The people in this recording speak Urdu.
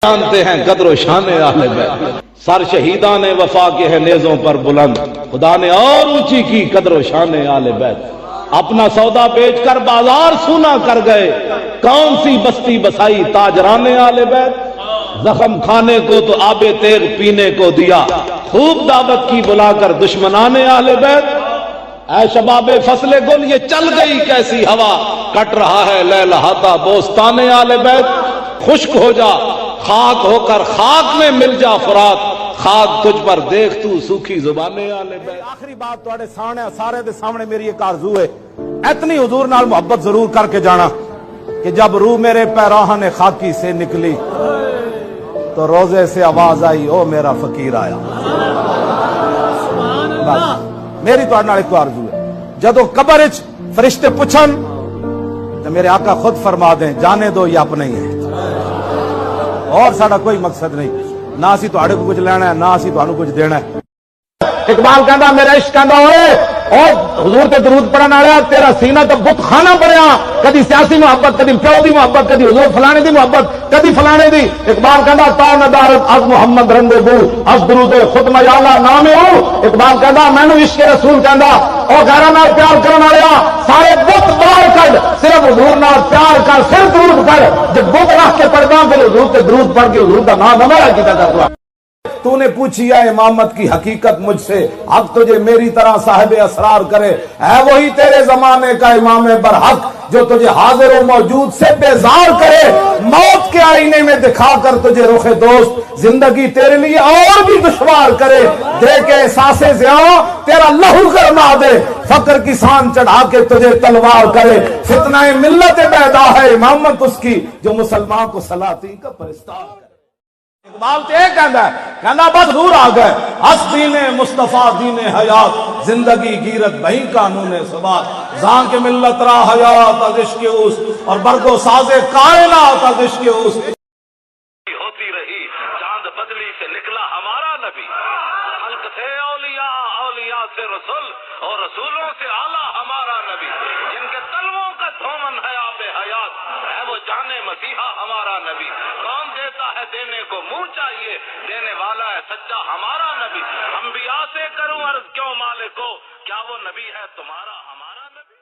جانتے ہیں قدر و شان اہل بیت، سر شہیدان وفا کے ہیں نیزوں پر بلند، خدا نے اور اونچی کی قدر و شان اہل بیت۔ اپنا سودا بیچ کر بازار سونا کر گئے، کون سی بستی بسائی تاجران اہل بیت۔ زخم کھانے کو تو آب تیغ پینے کو دیا، خوب دعوت کی بلا کر دشمنان اہل بیت۔ اے شباب فصل گل یہ چل گئی کیسی ہوا، کٹ رہا ہے لہلہاتا بوستان اہل بیت۔ خشک ہو جا خاک ہو کر خاک میں مل جا فرات، خاک تجھ پر دیکھ تو سوکھی زبانیں آلے بیت۔ آخری بات تواڈے سامنے سارے دے سامنے میری ایک آرزو ہے، اتنی حضور نال محبت ضرور کر کے جانا کہ جب روح میرے پیراہن خاکی سے نکلی تو روزے سے آواز آئی او میرا فقیر آیا۔ بس میری تواڈے نال ایک آرزو ہے، جدو قبر وچ فرشتے پوچھن تو میرے آقا خود فرما دیں جانے دو یہ اپنے ہی ہے، اور ساڈا کوئی مقصد نہیں، نہ اسی تواڈے کو کچھ لینا ہے نہ اسی تانوں کچھ دینا ہے۔ اقبال کہندا میرا عشق کہندا ہوئے اور حضور تے درود پڑھن والا تیرا سینہ تے بت خانہ بنیا، کدی سیاسی محبت، کدی پیو دی محبت، کدی حضور فلانے دی محبت، کدی فلانے دی۔ اقبال کہندا تا ندارت از محمد رنگ بو از درود خود میالا نام ہو۔ اقبال کہندا مینوں عشق رسول کہندا اور غیراں نال پیار کرن والا سارے بت باہر کڈ، صرف حضور نال پیار کر، صرف درود پڑھ، جب بت رکھ کے پڑھدا پھر حضور تے درود پڑھ کے حضور دا نام نہ لینا کیتا کردا۔ تو نے پوچھی ہے امامت کی حقیقت مجھ سے، اب تجھے میری طرح صاحب اسرار کرے، ہے وہی تیرے زمانے کا امام برحق جو تجھے حاضر و موجود سے بیزار کرے، موت کے آئینے میں دکھا کر تجھے رخ دوست زندگی تیرے لیے اور بھی دشوار کرے، دے کے احساس زیاں تیرا لہو گرما دے، فقر کی سان چڑھا کے تجھے تلوار کرے، فتنہ ملت بیدا ہے امامت اس کی جو مسلمان کو سلاطین کا پرستار کرے۔ اقبال تو یہ کہنا بس حضور آ گئے، ہس دین مصطفیٰ دین حیات، زندگی گیرت بہی قانون ثبات، زان کے ملت را حیات از عشق اوس اور برگو ساز کائنات از عشق اوس۔ ہوتی رہی چاند بدلی سے نکلا ہمارا نبی، خلق سے اولیاء، اولیاء سے رسول اور رسولوں سے اعلیٰ ہمارا نبی، جن کے تلووں کا دھومن ہے آب حیات، ہے وہ جان مسیحا ہمارا نبی۔ کون دیتا ہے دینے کو منہ چاہیے، دینے والا ہے سچا ہمارا نبی۔ انبیاء سے کروں عرض کیوں مالکو، کیا وہ نبی ہے تمہارا ہمارا نبی؟